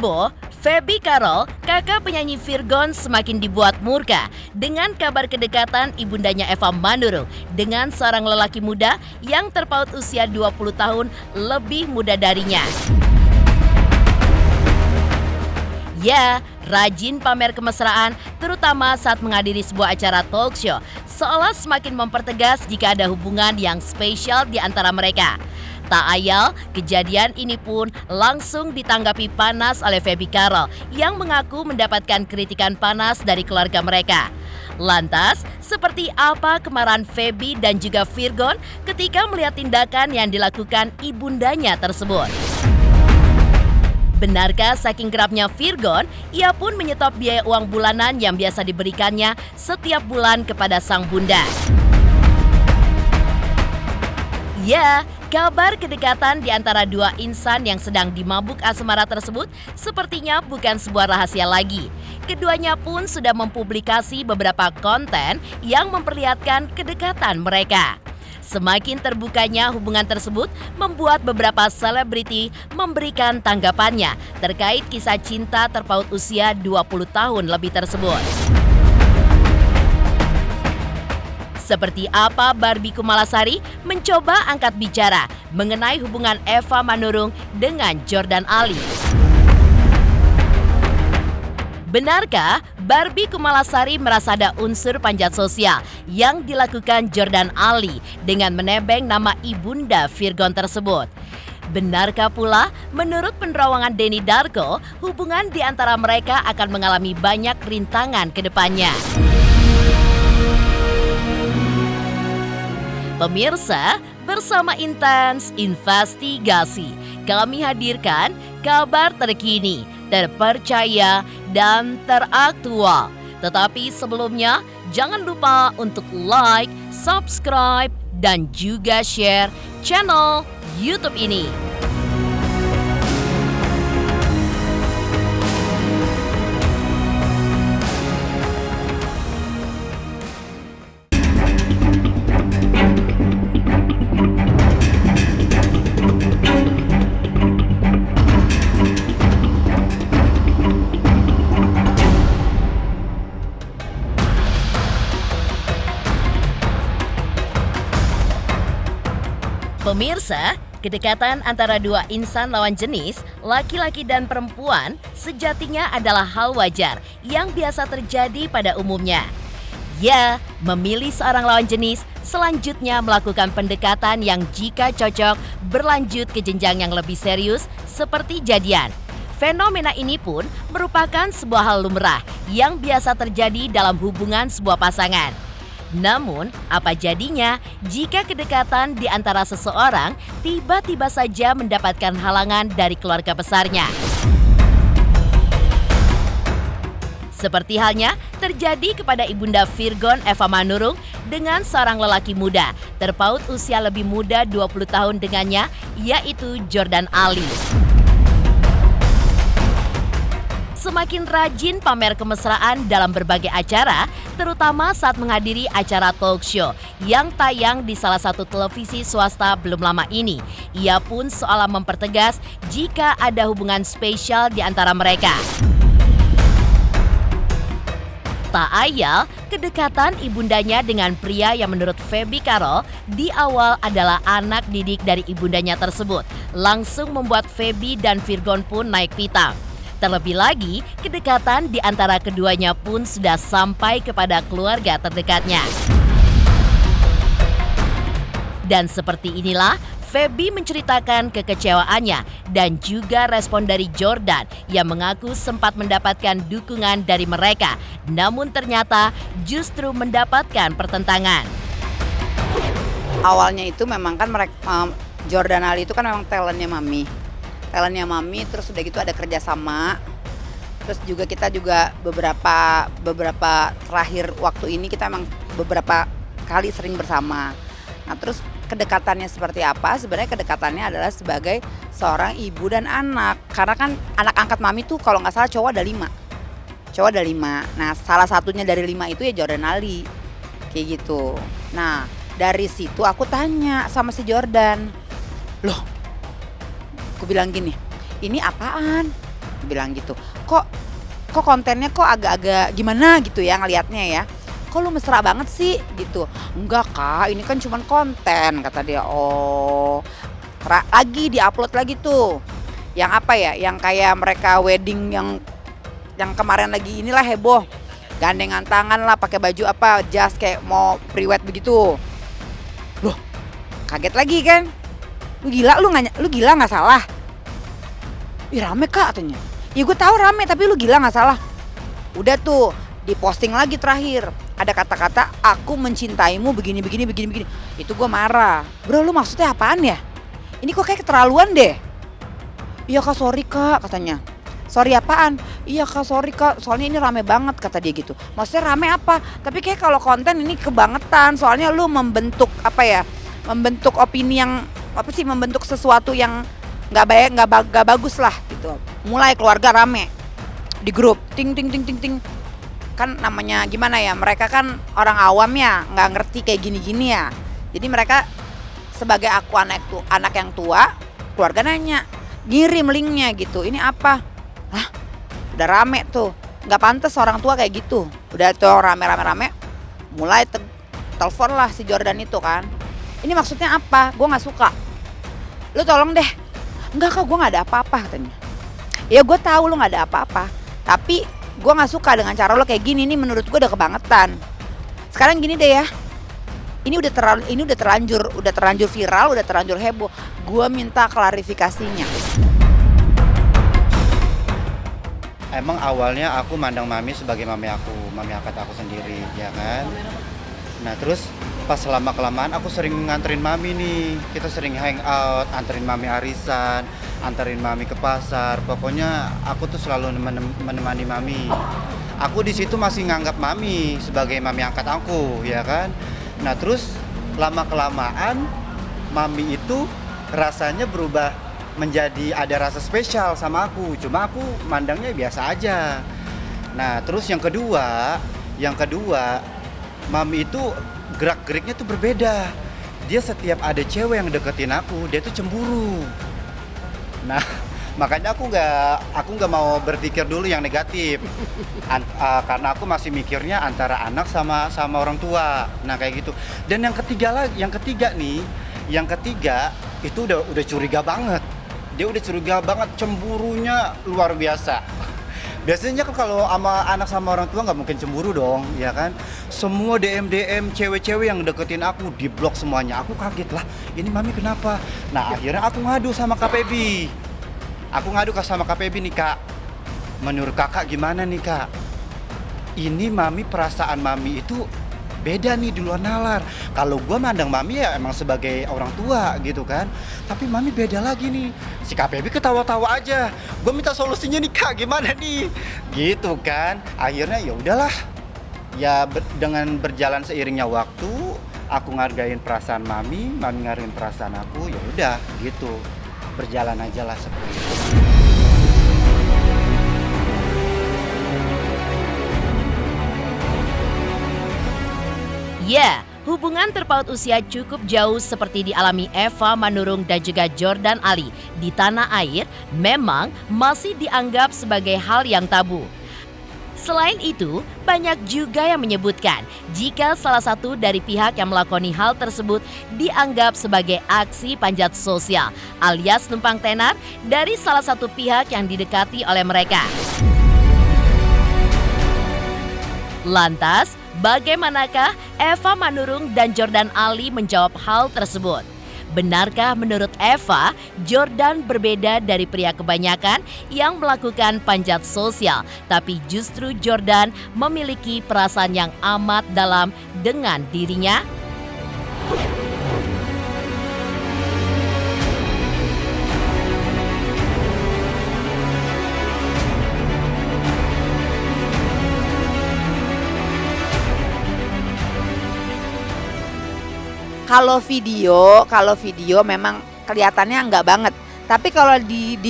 Heboh, Feby Carol, kakak penyanyi Virgon semakin dibuat murka dengan kabar kedekatan ibundanya Eva Manurung dengan seorang lelaki muda yang terpaut usia 20 tahun lebih muda darinya. Ya, rajin pamer kemesraan terutama saat menghadiri sebuah acara talk show seolah semakin mempertegas jika ada hubungan yang spesial di antara mereka. Tak ayal, kejadian ini pun langsung ditanggapi panas oleh Feby Carol yang mengaku mendapatkan kritikan panas dari keluarga mereka. Lantas, seperti apa kemarahan Feby dan juga Virgon ketika melihat tindakan yang dilakukan ibundanya tersebut? Benarkah saking kerapnya Virgon, ia pun menyetop biaya uang bulanan yang biasa diberikannya setiap bulan kepada sang bunda? Ya, kabar kedekatan di antara dua insan yang sedang dimabuk asmara tersebut sepertinya bukan sebuah rahasia lagi. Keduanya pun sudah mempublikasi beberapa konten yang memperlihatkan kedekatan mereka. Semakin terbukanya hubungan tersebut membuat beberapa selebriti memberikan tanggapannya terkait kisah cinta terpaut usia 20 tahun lebih tersebut. Seperti apa Barbie Kumalasari mencoba angkat bicara mengenai hubungan Eva Manurung dengan Jordan Ali. Benarkah Barbie Kumalasari merasa ada unsur panjat sosial yang dilakukan Jordan Ali dengan menebeng nama ibunda Virgon tersebut? Benarkah pula menurut penerawangan Denny Darko, hubungan di antara mereka akan mengalami banyak rintangan ke depannya? Pemirsa, bersama Intens Investigasi, kami hadirkan kabar terkini, terpercaya, dan teraktual. Tetapi sebelumnya, jangan lupa untuk like, subscribe, dan juga share channel YouTube ini. Pemirsa, kedekatan antara dua insan lawan jenis, laki-laki dan perempuan, sejatinya adalah hal wajar yang biasa terjadi pada umumnya. Ya, memilih seorang lawan jenis, selanjutnya melakukan pendekatan yang jika cocok berlanjut ke jenjang yang lebih serius seperti jadian. Fenomena ini pun merupakan sebuah hal lumrah yang biasa terjadi dalam hubungan sebuah pasangan. Namun, apa jadinya jika kedekatan di antara seseorang tiba-tiba saja mendapatkan halangan dari keluarga besarnya? Seperti halnya terjadi kepada ibunda Virgon Eva Manurung dengan seorang lelaki muda, terpaut usia lebih muda 20 tahun dengannya, yaitu Jordan Ali. Semakin rajin pamer kemesraan dalam berbagai acara, terutama saat menghadiri acara talk show yang tayang di salah satu televisi swasta belum lama ini. Ia pun seolah mempertegas jika ada hubungan spesial di antara mereka. Tak ayal, kedekatan ibundanya dengan pria yang menurut Feby Carol di awal adalah anak didik dari ibundanya tersebut, langsung membuat Feby dan Virgon pun naik pitam. Terlebih lagi, kedekatan di antara keduanya pun sudah sampai kepada keluarga terdekatnya. Dan seperti inilah, Feby menceritakan kekecewaannya dan juga respon dari Jordan yang mengaku sempat mendapatkan dukungan dari mereka, namun ternyata justru mendapatkan pertentangan. Awalnya itu memang kan mereka, Jordan Ali itu kan memang talentnya Mami, terus udah gitu ada kerjasama, terus juga kita juga beberapa terakhir waktu ini kita emang beberapa kali sering bersama. Nah terus kedekatannya seperti apa? Sebenarnya kedekatannya adalah sebagai seorang ibu dan anak, karena kan anak angkat Mami tuh kalau nggak salah cowok ada 5. Nah salah satunya dari 5 itu ya Jordan Ali, kayak gitu. Nah dari situ aku tanya sama si Jordan, loh, aku bilang gini, ini apaan? bilang gitu. Kok kontennya kok agak-agak gimana gitu ya ngelihatnya ya. Kok lu mesra banget sih gitu. Enggak Kak, ini kan cuman konten kata dia. Oh, lagi diupload lagi tuh. Yang apa ya? Yang kayak mereka wedding yang kemarin lagi inilah heboh. Gandengan tangan lah, pakai baju apa, jas kayak mau priwet begitu. Loh, kaget lagi kan? Lu gila nggak salah? Ih rame Kak katanya. Ya gue tahu rame tapi lu gila nggak salah. Udah tuh diposting lagi terakhir. Ada kata-kata aku mencintaimu begini. Itu gue marah. Bro lu maksudnya apaan ya? Ini kok kayak keterlaluan deh. Iya Kak sorry Kak katanya. Sorry apaan? Iya Kak sorry Kak soalnya ini rame banget kata dia gitu. Maksudnya rame apa? Tapi kayak kalau konten ini kebangetan. Soalnya lu membentuk apa ya? Membentuk opini yang apa sih? Membentuk sesuatu yang nggak bagus lah gitu. Mulai keluarga rame di grup ting kan namanya gimana ya, mereka kan orang awam ya nggak ngerti kayak gini ya, jadi mereka sebagai aku anak yang tua, keluarga nanya ngirim linknya gitu, ini apa? Hah udah rame tuh, nggak pantas orang tua kayak gitu. Udah tuh rame mulai telepon lah si Jordan itu kan, ini maksudnya apa? Gue nggak suka, lu tolong deh. Enggak Kak gue nggak ada apa-apa katanya. Ya gue tahu lu nggak ada apa-apa, tapi gue nggak suka dengan cara lo kayak gini nih, menurut gue udah kebangetan. Sekarang gini deh ya, ini udah terlanjur viral, udah terlanjur heboh. Gue minta klarifikasinya. Emang awalnya aku mandang Mami sebagai mami angkat aku sendiri, ya kan. Nah terus pas lama-kelamaan aku sering nganterin Mami nih, kita sering hangout, anterin Mami arisan, anterin Mami ke pasar. Pokoknya aku tuh selalu menemani Mami. Aku di situ masih nganggap Mami sebagai mami angkat aku, ya kan. Nah terus lama-kelamaan Mami itu rasanya berubah menjadi ada rasa spesial sama aku. Cuma aku mandangnya biasa aja. Nah terus yang kedua Mami itu gerak-geriknya tuh berbeda. Dia setiap ada cewek yang deketin aku, dia tuh cemburu. Nah, makanya aku nggak mau berpikir dulu yang negatif. Karena aku masih mikirnya antara anak sama orang tua. Nah, kayak gitu. Dan yang ketiga itu udah curiga banget. Dia udah curiga banget, cemburunya luar biasa. Biasanya kan kalau sama anak sama orang tua nggak mungkin cemburu dong, ya kan? Semua DM cewek-cewek yang deketin aku diblok semuanya. Aku kaget lah, ini Mami kenapa? Nah akhirnya aku ngadu sama Kak Pebi. Nih Kak. Menurut kakak gimana nih Kak? Ini Mami, perasaan Mami itu beda nih di luar nalar. Kalau gue mandang Mami ya emang sebagai orang tua gitu kan. Tapi Mami beda lagi nih. Si Kak Pebi ketawa-tawa aja. Gue minta solusinya nih Kak, gimana nih? Gitu kan. Akhirnya ya udahlah. Ya dengan berjalan seiringnya waktu, aku ngargain perasaan Mami ngargain perasaan aku. Ya udah gitu. Berjalan aja lah seperti itu. Ya, hubungan terpaut usia cukup jauh seperti dialami Eva Manurung dan juga Jordan Ali di tanah air memang masih dianggap sebagai hal yang tabu. Selain itu, banyak juga yang menyebutkan jika salah satu dari pihak yang melakoni hal tersebut dianggap sebagai aksi panjat sosial alias numpang tenar dari salah satu pihak yang didekati oleh mereka. Lantas, bagaimanakah Eva Manurung dan Jordan Ali menjawab hal tersebut? Benarkah menurut Eva, Jordan berbeda dari pria kebanyakan yang melakukan panjat sosial, tapi justru Jordan memiliki perasaan yang amat dalam dengan dirinya? Kalau video memang kelihatannya enggak banget. Tapi kalau di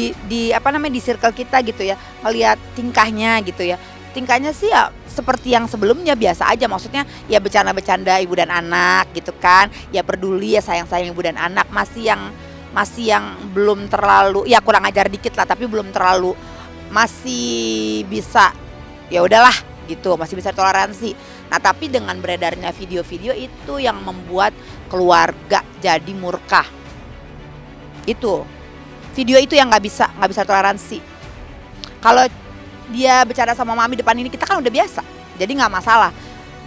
apa namanya di circle kita gitu ya, ngelihat tingkahnya gitu ya. Tingkahnya sih ya seperti yang sebelumnya biasa aja, maksudnya ya bercanda-bercanda ibu dan anak gitu kan. Ya peduli, ya sayang-sayang ibu dan anak, masih yang belum terlalu, ya kurang ajar dikit lah, tapi belum terlalu masih bisa, ya udahlah gitu, masih bisa toleransi. Nah tapi dengan beredarnya video-video itu yang membuat keluarga jadi murka. Itu video itu yang nggak bisa toleransi. Kalau dia bicara sama mami depan ini, kita kan udah biasa, jadi nggak masalah.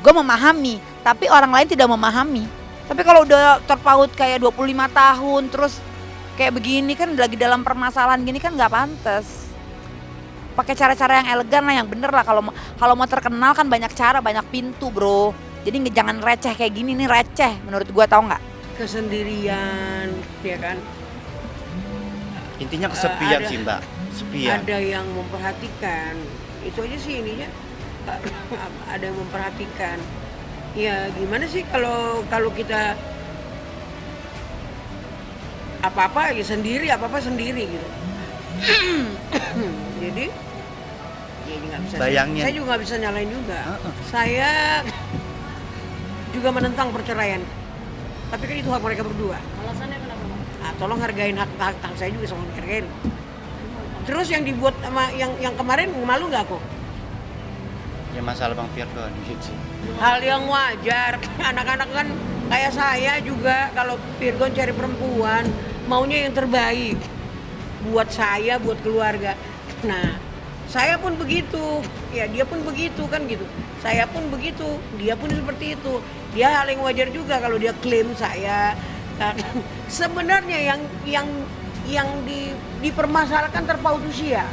Gue memahami, tapi orang lain tidak memahami. Tapi kalau udah terpaut kayak 25 tahun terus kayak begini kan, lagi dalam permasalahan gini kan nggak pantas. Pakai cara-cara yang elegan lah, yang bener lah. Kalau mau terkenal kan banyak cara, banyak pintu bro. Jadi jangan receh kayak gini, nih receh menurut gue, tau nggak? Kesendirian, ya kan? Intinya kesepian sih Mbak, sepian. Ada yang memperhatikan, itu aja sih ininya. Ada yang memperhatikan. Ya gimana sih kalau kita apa-apa ya sendiri, apa-apa sendiri gitu. Jadi ya nggak bisa. Bayangin. Saya juga nggak bisa nyalain juga. Saya juga menentang perceraian. Tapi kan itu hak mereka berdua. Alasannya kenapa? Nah, tolong hargain hak saya juga, sama hargain. Terus yang dibuat sama yang kemarin, malu nggak aku? Ya masalah Bang Virgon gitu. Hal yang wajar. Anak-anak kan kayak saya juga, kalau Virgon cari perempuan maunya yang terbaik buat saya, buat keluarga. Nah, saya pun begitu. Ya, dia pun begitu kan gitu. Saya pun begitu, dia pun seperti itu. Dia hal yang wajar juga kalau dia klaim saya. Sebenarnya yang dipermasalahkan terpaut usia.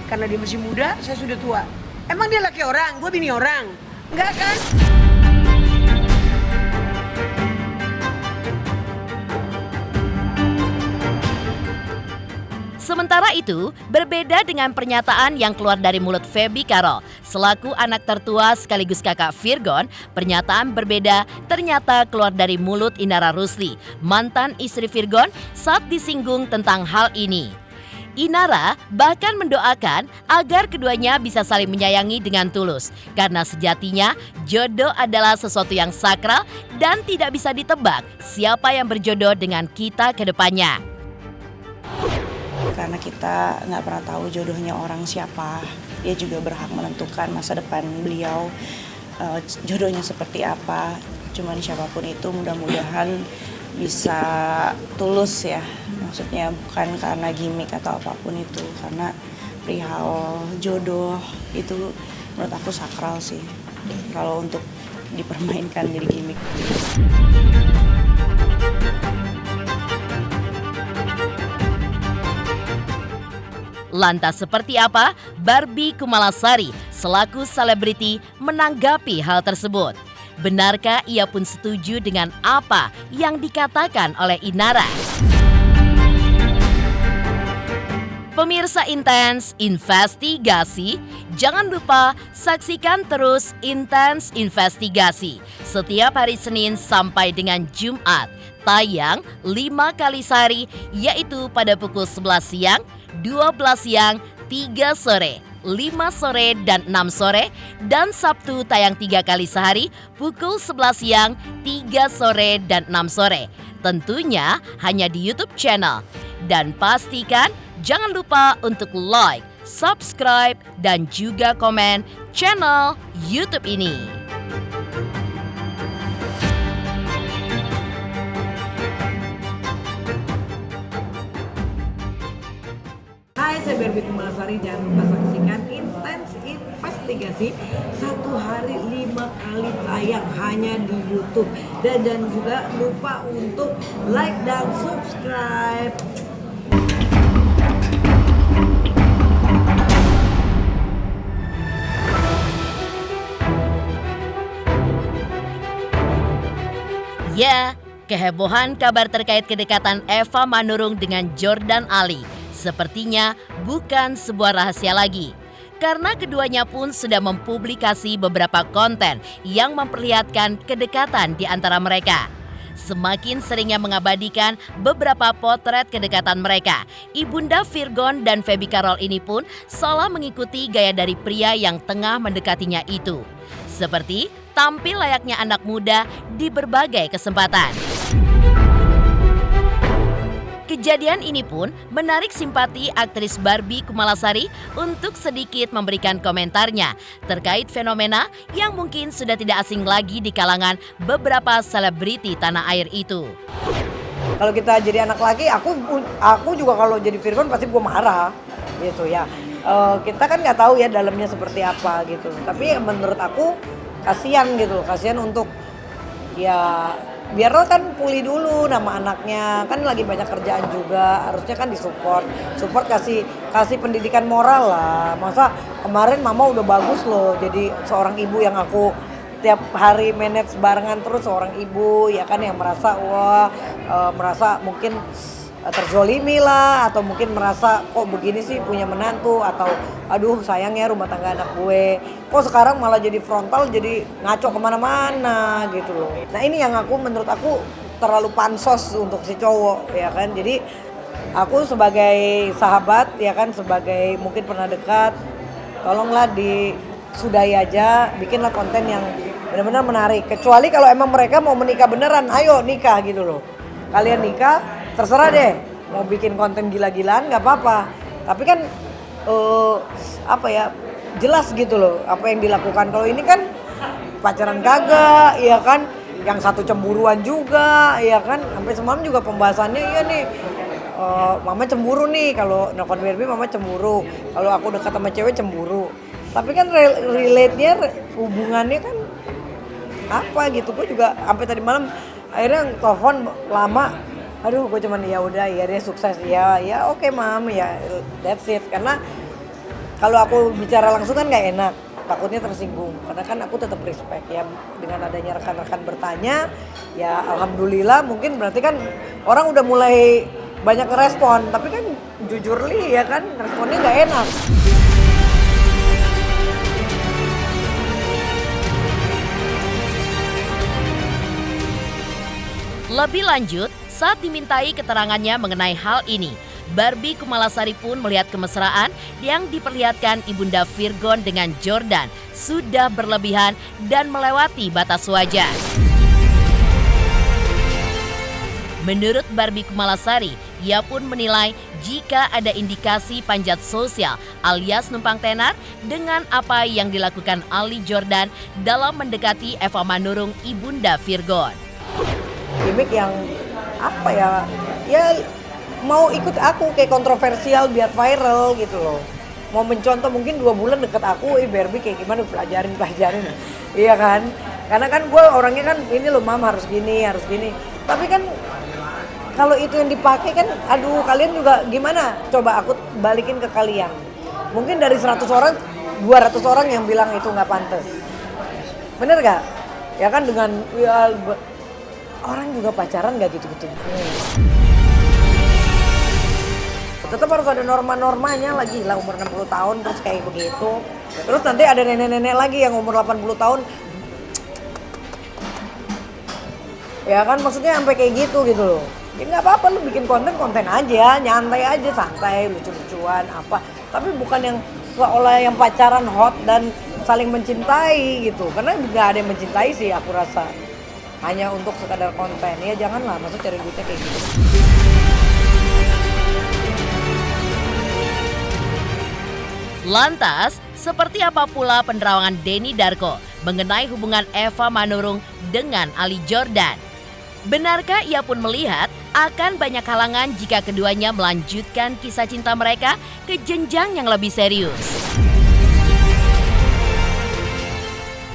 Karena dia masih muda, saya sudah tua. Emang dia laki orang, gue bini orang? Enggak kan? Sementara itu, berbeda dengan pernyataan yang keluar dari mulut Feby Carol, selaku anak tertua sekaligus kakak Virgon, pernyataan berbeda ternyata keluar dari mulut Inara Rusli, mantan istri Virgon, saat disinggung tentang hal ini. Inara bahkan mendoakan agar keduanya bisa saling menyayangi dengan tulus, karena sejatinya jodoh adalah sesuatu yang sakral dan tidak bisa ditebak siapa yang berjodoh dengan kita ke depannya. Karena kita nggak pernah tahu jodohnya orang siapa, dia juga berhak menentukan masa depan beliau, jodohnya seperti apa. Cuman siapapun itu mudah-mudahan bisa tulus ya, maksudnya bukan karena gimmick atau apapun itu, karena perihal jodoh itu menurut aku sakral sih, kalau untuk dipermainkan jadi gimmick. Lantas seperti apa Barbie Kumalasari selaku selebriti menanggapi hal tersebut? Benarkah ia pun setuju dengan apa yang dikatakan oleh Inara? Pemirsa Intens Investigasi, jangan lupa saksikan terus Intens Investigasi setiap hari Senin sampai dengan Jumat. Tayang 5 kali sehari, yaitu pada pukul 11 siang, 12 siang, 3 sore, 5 sore dan 6 sore, dan Sabtu tayang 3 kali sehari pukul 11 siang, 3 sore dan 6 sore. Tentunya hanya di YouTube channel. Dan pastikan jangan lupa untuk like, subscribe, dan juga komen channel YouTube ini. Hai, saya Barbie Kumalasari. Jangan lupa saksikan Intens Investigasi 1 hari 5 kali tayang hanya di YouTube. Dan jangan juga lupa untuk like dan subscribe. Ya, kehebohan kabar terkait kedekatan Eva Manurung dengan Jordan Ali sepertinya bukan sebuah rahasia lagi. Karena keduanya pun sudah mempublikasi beberapa konten yang memperlihatkan kedekatan di antara mereka. Semakin seringnya mengabadikan beberapa potret kedekatan mereka, Ibunda Virgon dan Feby Carol ini pun seolah mengikuti gaya dari pria yang tengah mendekatinya itu. Seperti tampil layaknya anak muda di berbagai kesempatan. Kejadian ini pun menarik simpati aktris Barbie Kumalasari untuk sedikit memberikan komentarnya terkait fenomena yang mungkin sudah tidak asing lagi di kalangan beberapa selebriti tanah air itu. Kalau kita jadi anak laki, aku juga kalau jadi Virgon pasti gue marah gitu ya. Kita kan nggak tahu ya dalamnya seperti apa gitu. Tapi menurut aku kasihan gitu, kasihan untuk ya biarlah kan pulih dulu nama anaknya, kan lagi banyak kerjaan juga, harusnya kan support kasih pendidikan moral lah. Masa kemarin mama udah bagus loh jadi seorang ibu yang aku tiap hari manage barengan terus, seorang ibu ya kan yang merasa merasa mungkin terzolimi lah, atau mungkin merasa kok begini sih punya menantu, atau aduh sayangnya rumah tangga anak gue kok sekarang malah jadi frontal, jadi ngaco kemana-mana gitu loh. Nah ini yang menurut aku terlalu pansos untuk si cowok ya kan. Jadi aku sebagai sahabat ya kan, sebagai mungkin pernah dekat, tolonglah disudahi aja, bikinlah konten yang benar-benar menarik. Kecuali kalau emang mereka mau menikah beneran, ayo nikah gitu loh. Kalian nikah, terserah deh, mau bikin konten gila-gilaan nggak apa-apa. Tapi kan jelas gitu loh apa yang dilakukan. Kalau ini kan pacaran kagak, ya kan, yang satu cemburuan juga, ya kan. Sampai semalam juga pembahasannya iya nih, mama cemburu nih, kalau nelfon Barbie mama cemburu, kalau aku dekat sama cewek cemburu. Tapi kan relate-nya, hubungannya kan apa gitu. Gue juga sampai tadi malam akhirnya telepon lama. Aduh, gue cuman ya udah, ya dia sukses ya oke mam, ya that's it. Karena kalau aku bicara langsung kan nggak enak, takutnya tersinggung. Karena kan aku tetap respect ya, dengan adanya rekan-rekan bertanya, ya alhamdulillah mungkin berarti kan orang udah mulai banyak ngerespon. Tapi kan jujur li ya kan, responnya nggak enak. Lebih lanjut, saat dimintai keterangannya mengenai hal ini, Barbie Kumalasari pun melihat kemesraan yang diperlihatkan Ibunda Virgon dengan Jordan sudah berlebihan dan melewati batas wajar. Menurut Barbie Kumalasari, ia pun menilai jika ada indikasi panjat sosial alias numpang tenar dengan apa yang dilakukan Ali Jordan dalam mendekati Eva Manurung Ibunda Virgon. Gimik yang ya mau ikut aku kayak kontroversial biar viral gitu loh. Mau mencontoh mungkin 2 bulan deket aku, Barbie kayak gimana, pelajarin. Iya kan? Karena kan gue orangnya kan ini loh mam, harus gini. Tapi kan kalau itu yang dipakai kan, aduh kalian juga gimana? Coba aku balikin ke kalian. Mungkin dari 100 orang, 200 orang yang bilang itu nggak pantas. Bener gak? Ya kan dengan orang juga pacaran gak gitu-gitu. Tetap harus ada norma-normanya lagi lah, umur 60 tahun terus kayak begitu. Terus nanti ada nenek-nenek lagi yang umur 80 tahun. Ya kan maksudnya sampai kayak gitu loh. Ya nggak apa-apa, lu bikin konten aja, nyantai aja, santai, lucu-lucuan apa. Tapi bukan yang seolah yang pacaran hot dan saling mencintai gitu. Karena nggak ada yang mencintai sih aku rasa. Hanya untuk sekadar konten, ya janganlah, maksud cari duitnya kayak gitu. Lantas, seperti apa pula penerawangan Denny Darko mengenai hubungan Eva Manurung dengan Ali Jordan? Benarkah ia pun melihat akan banyak halangan jika keduanya melanjutkan kisah cinta mereka ke jenjang yang lebih serius?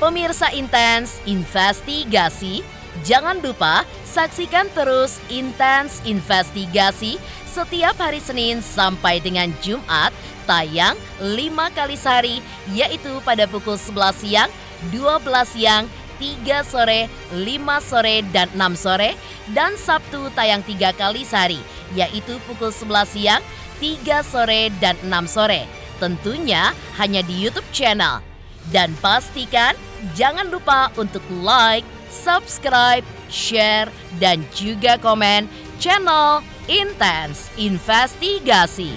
Pemirsa Intens Investigasi, jangan lupa saksikan terus Intens Investigasi setiap hari Senin sampai dengan Jumat, tayang 5 kali sehari, yaitu pada pukul 11 siang, 12 siang, 3 sore, 5 sore, dan 6 sore, dan Sabtu tayang 3 kali sehari, yaitu pukul 11 siang, 3 sore, dan 6 sore. Tentunya hanya di YouTube channel. Dan pastikan jangan lupa untuk like, subscribe, share, dan juga komen channel Intens Investigasi.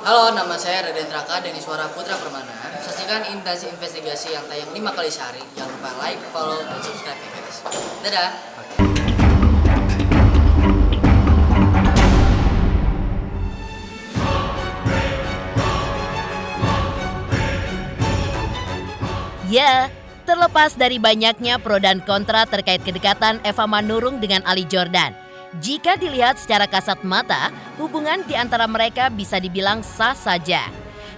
Halo, nama saya Raden Traka dari Suara Putra Permana. Saksikan Saksikan Intens Investigasi yang tayang 5 kali sehari. Jangan lupa like, follow, dan subscribe ya guys. Dadah! Ya, terlepas dari banyaknya pro dan kontra terkait kedekatan Eva Manurung dengan Ali Jordan, jika dilihat secara kasat mata, hubungan di antara mereka bisa dibilang sah saja.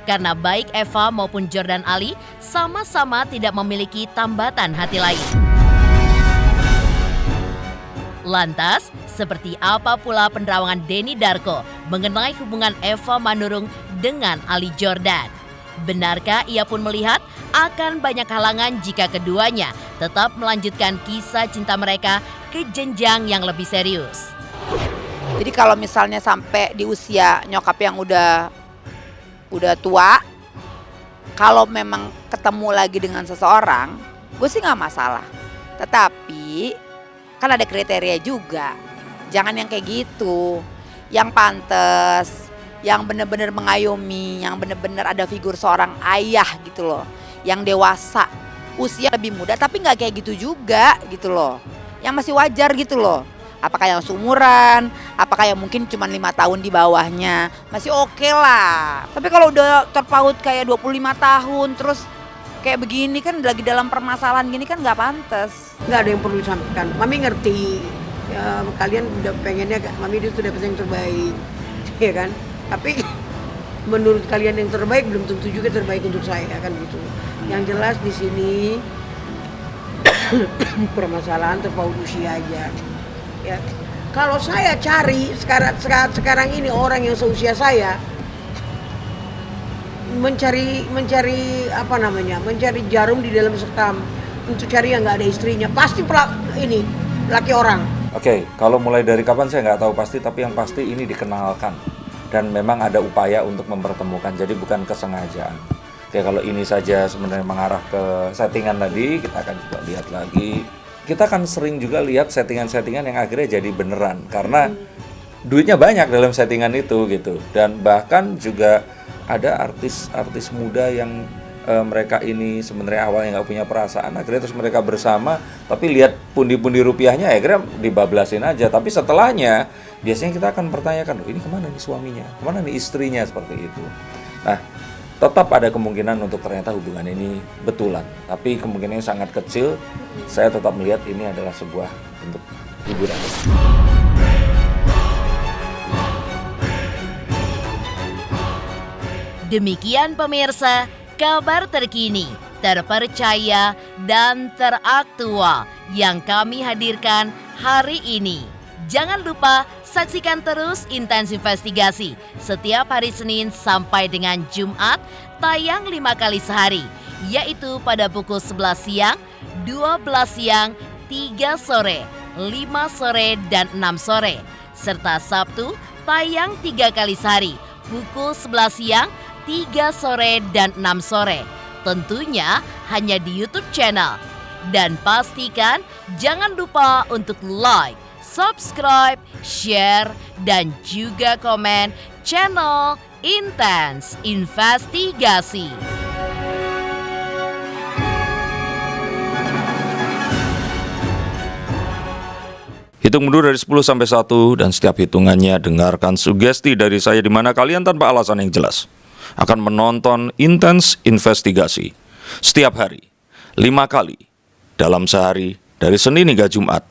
Karena baik Eva maupun Jordan Ali sama-sama tidak memiliki tambatan hati lain. Lantas, seperti apa pula penerawangan Denny Darko mengenai hubungan Eva Manurung dengan Ali Jordan? Benarkah ia pun melihat akan banyak halangan jika keduanya tetap melanjutkan kisah cinta mereka ke jenjang yang lebih serius? Jadi kalau misalnya sampai di usia nyokap yang udah tua, kalau memang ketemu lagi dengan seseorang, gue sih nggak masalah. Tetapi kan ada kriteria juga. Jangan yang kayak gitu, yang pantes, yang benar-benar mengayomi, yang benar-benar ada figur seorang ayah gitu loh, yang dewasa, usia lebih muda tapi nggak kayak gitu juga gitu loh, yang masih wajar gitu loh. Apakah yang seumuran, apakah yang mungkin cuma 5 tahun di bawahnya, masih oke lah. Tapi kalau udah terpaut kayak 25 tahun terus kayak begini kan lagi dalam permasalahan gini kan nggak pantas. Nggak ada yang perlu disampaikan. Mami ngerti, ya, kalian udah pengennya, Mami itu sudah yang terbaik, ya kan? Tapi menurut kalian yang terbaik belum tentu juga terbaik untuk saya kan gitu. Yang jelas di sini permasalahan terpaut usia aja. Ya, kalau saya cari sekarang ini orang yang seusia saya mencari apa namanya, mencari jarum di dalam sekam untuk cari yang nggak ada istrinya, pasti ini laki orang. Oke, kalau mulai dari kapan saya nggak tahu pasti, tapi yang pasti ini dikenalkan dan memang ada upaya untuk mempertemukan, jadi bukan kesengajaan. Oke, kalau ini saja sebenarnya mengarah ke settingan tadi, kita akan coba lihat lagi. Kita kan sering juga lihat settingan-settingan yang akhirnya jadi beneran karena duitnya banyak dalam settingan itu gitu. Dan bahkan juga ada artis-artis muda yang mereka ini sebenarnya awalnya nggak punya perasaan, akhirnya terus mereka bersama, tapi lihat pundi-pundi rupiahnya akhirnya dibablasin aja. Tapi setelahnya biasanya kita akan pertanyakan, ini kemana nih suaminya, kemana nih istrinya, seperti itu. Nah, tetap ada kemungkinan untuk ternyata hubungan ini betulan, tapi kemungkinannya sangat kecil. Saya tetap melihat ini adalah sebuah bentuk hiburan. Demikian pemirsa, kabar terkini, terpercaya, dan teraktual yang kami hadirkan hari ini. Jangan lupa saksikan terus Intens Investigasi setiap hari Senin sampai dengan Jumat, tayang 5 kali sehari, yaitu pada pukul 11 siang, 12 siang, 3 sore, 5 sore, dan 6 sore. Serta Sabtu tayang 3 kali sehari, pukul 11 siang, 3 sore, dan 6 sore. Tentunya hanya di YouTube channel. Dan pastikan jangan lupa untuk like, subscribe, share, dan juga komen channel Intens Investigasi. Hitung mundur dari 10 sampai 1 dan setiap hitungannya dengarkan sugesti dari saya di mana kalian tanpa alasan yang jelas akan menonton Intens Investigasi setiap hari 5 kali dalam sehari dari Senin hingga Jumat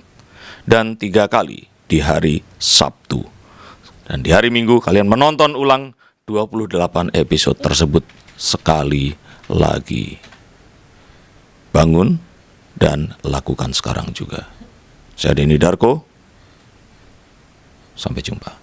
dan 3 kali di hari Sabtu. Dan di hari Minggu kalian menonton ulang 28 episode tersebut sekali lagi. Bangun dan lakukan sekarang juga. Saya Denny Darko. Sampai jumpa.